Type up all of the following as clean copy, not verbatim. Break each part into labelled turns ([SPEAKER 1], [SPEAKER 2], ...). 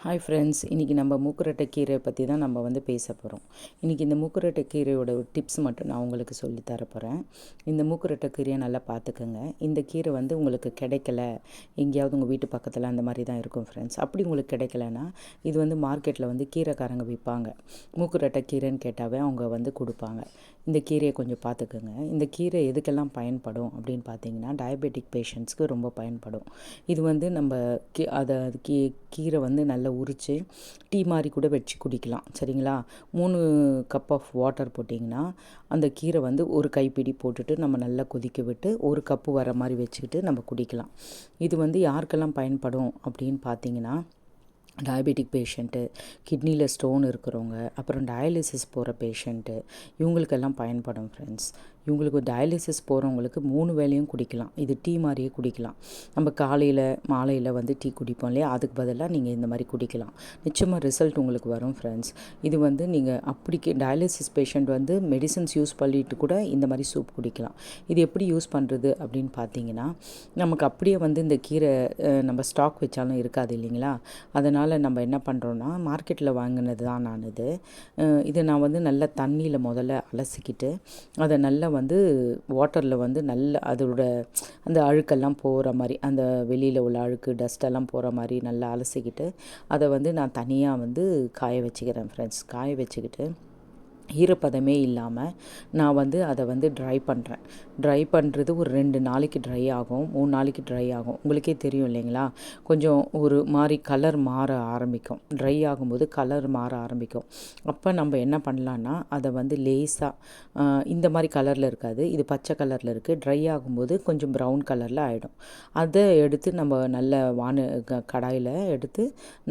[SPEAKER 1] Hi friends, இன்றைக்கி நம்ம மூக்குரட்டை கீரை பற்றி தான் நம்ம பேச போகிறோம். இன்றைக்கி இந்த மூக்குரட்டை கீரையோட டிப்ஸ் மட்டும் நான் உங்களுக்கு சொல்லி தரப்போகிறேன். இந்த மூக்குரட்டை கீரையை நல்லா பார்த்துக்கோங்க. இந்த கீரை உங்களுக்கு கிடைக்கல, எங்கேயாவது உங்கள் வீட்டு பக்கத்தில் அந்த மாதிரி தான் இருக்கும் ஃப்ரெண்ட்ஸ். அப்படி உங்களுக்கு கிடைக்கலன்னா இது மார்க்கெட்டில் கீரைக்காரங்க விற்பாங்க. மூக்குரட்டை கீரைன்னு கேட்டாவே அவங்க கொடுப்பாங்க. இந்த கீரையை கொஞ்சம் பார்த்துக்கோங்க. இந்த கீரை எதுக்கெல்லாம் பயன்படும் அப்படின்னு பார்த்தீங்கன்னா, டயபெட்டிக் பேஷண்ட்ஸ்க்கு ரொம்ப பயன்படும். இது நம்ம அதை கீரை நல்லா உரித்து டீ மாதிரி கூட வச்சு குடிக்கலாம். சரிங்களா? 3 கப் ஆஃப் வாட்டர் போட்டிங்கன்னா அந்த கீரை ஒரு கைப்பிடி போட்டுட்டு நம்ம நல்லா கொதிக்க விட்டு 1 கப்பு வர மாதிரி வச்சுக்கிட்டு நம்ம குடிக்கலாம். இது யாருக்கெல்லாம் பயன்படும் அப்படின்னு பார்த்தீங்கன்னா, டயபெட்டிக் பேஷண்ட்டு, கிட்னியில் ஸ்டோன் இருக்கிறவங்க, அப்புறம் டயாலிசிஸ் போகிற பேஷண்ட்டு, இவங்களுக்கெல்லாம் பயன்படும் ஃப்ரெண்ட்ஸ். இவங்களுக்கு டயாலிசிஸ் போகிறவங்களுக்கு 3 வேளையும் குடிக்கலாம். இது டீ மாதிரியே குடிக்கலாம். நம்ம காலையில் மாலையில் டீ குடிப்போம் இல்லையா, அதுக்கு பதிலாக நீங்கள் இந்த மாதிரி குடிக்கலாம். நிச்சயமாக ரிசல்ட் உங்களுக்கு வரும் ஃப்ரெண்ட்ஸ். இது நீங்கள் அப்படிக்கு டயாலிசிஸ் பேஷண்ட் மெடிசன்ஸ் யூஸ் பண்ணிட்டு கூட இந்த மாதிரி சூப் குடிக்கலாம். இது எப்படி யூஸ் பண்ணுறது அப்படின்னு பார்த்தீங்கன்னா, நமக்கு அப்படியே இந்த கீரை நம்ம ஸ்டாக் வச்சாலும் இருக்காது இல்லைங்களா. அதனால் நம்ம என்ன பண்ணுறோன்னா, மார்க்கெட்டில் வாங்கினது தான் நான் இதை நான் நல்லா தண்ணியில் முதல்ல அலசிக்கிட்டு அதை நல்லா வாட்டரில் நல்லா அதோட அந்த அழுக்கெல்லாம் போகிற மாதிரி, அந்த வெளியில் உள்ள அழுக்கு டஸ்ட்டெல்லாம் போகிற மாதிரி நல்லா அலசிக்கிட்டு அதை நான் தனியாக காய வச்சுக்கிறேன் ஃப்ரெண்ட்ஸ். காய வச்சுக்கிட்டு ஈரப்பதமே இல்லாமல் நான் அதை ட்ரை பண்ணுறேன். ட்ரை பண்ணுறது ஒரு 2 நாளைக்கு ட்ரை ஆகும், 3 நாளைக்கு ட்ரை ஆகும். உங்களுக்கே தெரியும் இல்லைங்களா, கொஞ்சம் ஒரு மாதிரி கலர் மாற ஆரம்பிக்கும். ட்ரை ஆகும்போது கலர் மாற ஆரம்பிக்கும். அப்போ நம்ம என்ன பண்ணலான்னா, அதை லேசாக இந்த மாதிரி கலரில் இருக்காது, இது பச்சை கலரில் இருக்குது. ட்ரை ஆகும்போது கொஞ்சம் ப்ரௌன் கலரில் ஆகிடும். அதை எடுத்து நம்ம நல்ல கடாயில் எடுத்து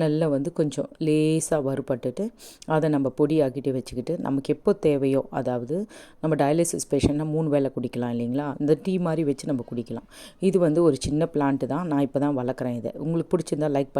[SPEAKER 1] நல்லா கொஞ்சம் லேசாக வறுபட்டுட்டு அதை நம்ம பொடியாக்கிட்டு வச்சுக்கிட்டு, நமக்கு எப்போ தேவையோ, அதாவது நம்ம டயாலிசிஸ் பேஷண்ட்னா 3 வேளை குடிக்கலாம் இல்லைங்களா, இந்த டீ மாதிரி வச்சு நம்ம குடிக்கலாம். இது ஒரு சின்ன பிளான்ட்டு தான், நான் இப்போ தான் வளர்க்குறேன். இதை உங்களுக்கு பிடிச்சிருந்தா லைக்